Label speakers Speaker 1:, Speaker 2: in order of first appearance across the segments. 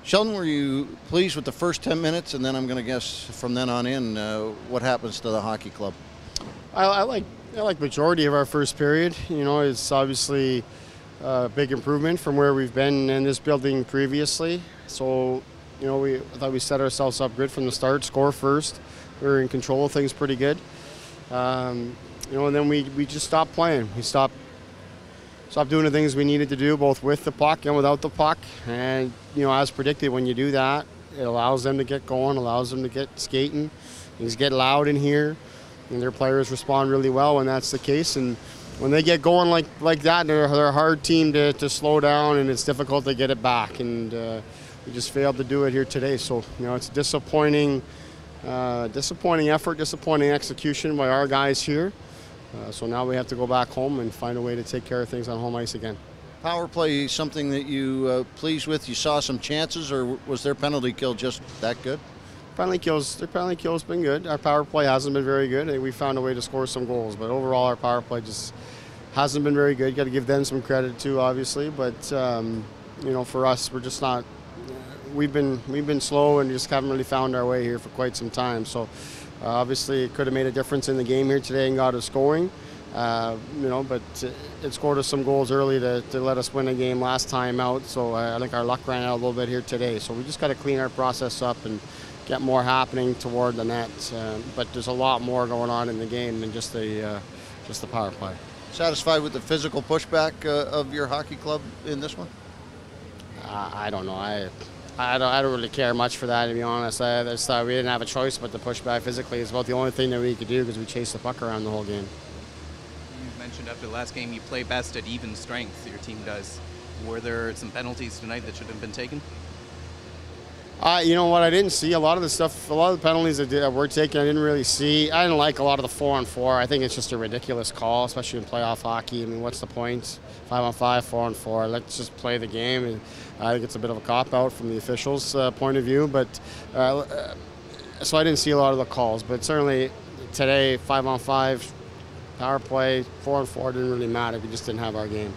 Speaker 1: Sheldon, were you pleased with the first 10 minutes? And then I'm going to guess from then on in what happens to the hockey club?
Speaker 2: I like majority of our first period. You know, it's obviously a big improvement from where we've been in this building previously. So, you know, I thought we set ourselves up good from the start. Score first. We were in control of things pretty good. You know, and then we just stopped playing. We stopped doing the things we needed to do, both with the puck and without the puck. And, you know, as predicted, when you do that, it allows them to get going, allows them to get skating. Things get loud in here, and their players respond really well when that's the case. And when they get going like that, they're a hard team to slow down, and it's difficult to get it back. And we just failed to do it here today. So, you know, it's disappointing effort, disappointing execution by our guys here. So now we have to go back home and find a way to take care of things on home ice again.
Speaker 1: Power play something that you pleased with? You saw some chances, or was their penalty kill just that good?
Speaker 2: Their penalty kill's been good. Our power play hasn't been very good. We found a way to score some goals, but overall our power play just hasn't been very good. You got to give them some credit too, obviously. But you know, for us, we're just not. We've been slow and just haven't really found our way here for quite some time. So. Obviously, it could have made a difference in the game here today and got us going, you know, but it scored us some goals early to let us win a game last time out. So I think our luck ran out a little bit here today. So we just got to clean our process up and get more happening toward the net. But there's a lot more going on in the game than just the power play.
Speaker 1: Satisfied with the physical pushback of your hockey club in this one?
Speaker 2: I don't know. I don't really care much for that, to be honest. I just thought we didn't have a choice but to push back physically. It's about the only thing that we could do because we chased the puck around the whole game.
Speaker 3: You mentioned after the last game you play best at even strength, your team does. Were there some penalties tonight that should have been taken?
Speaker 2: You know what, I didn't see a lot of the penalties that were taken, I didn't really see. I didn't like a lot of the 4-on-4. I think it's just a ridiculous call, especially in playoff hockey. I mean, what's the point? 5-on-5, 4-on-4. Let's just play the game. And I think it's a bit of a cop-out from the officials' point of view. But so I didn't see a lot of the calls. But certainly today, 5-on-5, power play, 4-on-4 didn't really matter. We just didn't have our game.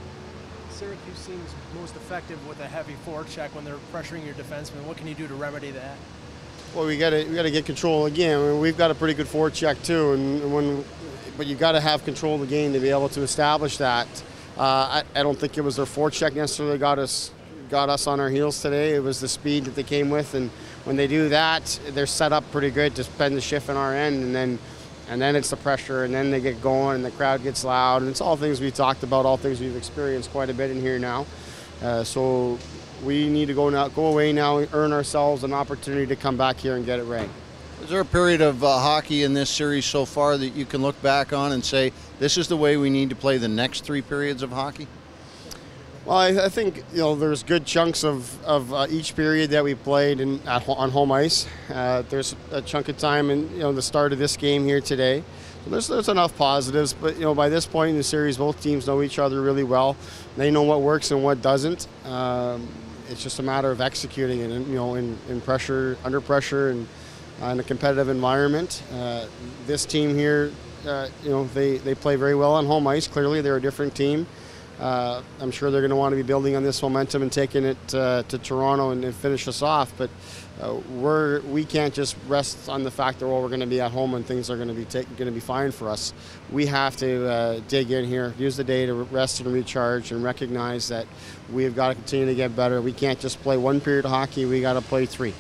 Speaker 4: Syracuse seems most effective with a heavy forecheck when they're pressuring your defensemen. What can you do to remedy that?
Speaker 2: Well, we got to get control again. I mean, we've got a pretty good forecheck too, but you got to have control of the game to be able to establish that. I don't think it was their forecheck necessarily got us on our heels today. It was the speed that they came with, and when they do that, they're set up pretty good to bend the shift on our end, and then it's the pressure, and then they get going, and the crowd gets loud, and it's all things we talked about, all things we've experienced quite a bit in here now. So we need to go away now, earn ourselves an opportunity to come back here and get it right.
Speaker 1: Is there a period of hockey in this series so far that you can look back on and say, this is the way we need to play the next 3 periods of hockey?
Speaker 2: Well, I think, you know, there's good chunks of each period that we played on home ice. There's a chunk of time in, you know, the start of this game here today. So there's enough positives, but, you know, by this point in the series, both teams know each other really well. They know what works and what doesn't. It's just a matter of executing it, you know, in pressure, under pressure, and in a competitive environment. This team here, you know, they play very well on home ice. Clearly, they're a different team. I'm sure they're going to want to be building on this momentum and taking it to Toronto and finish us off. But we can't just rest on the fact that we're going to be at home and things are going to be fine for us. We have to dig in here, use the day to rest and recharge, and recognize that we've got to continue to get better. We can't just play 1 period of hockey. We got to play 3.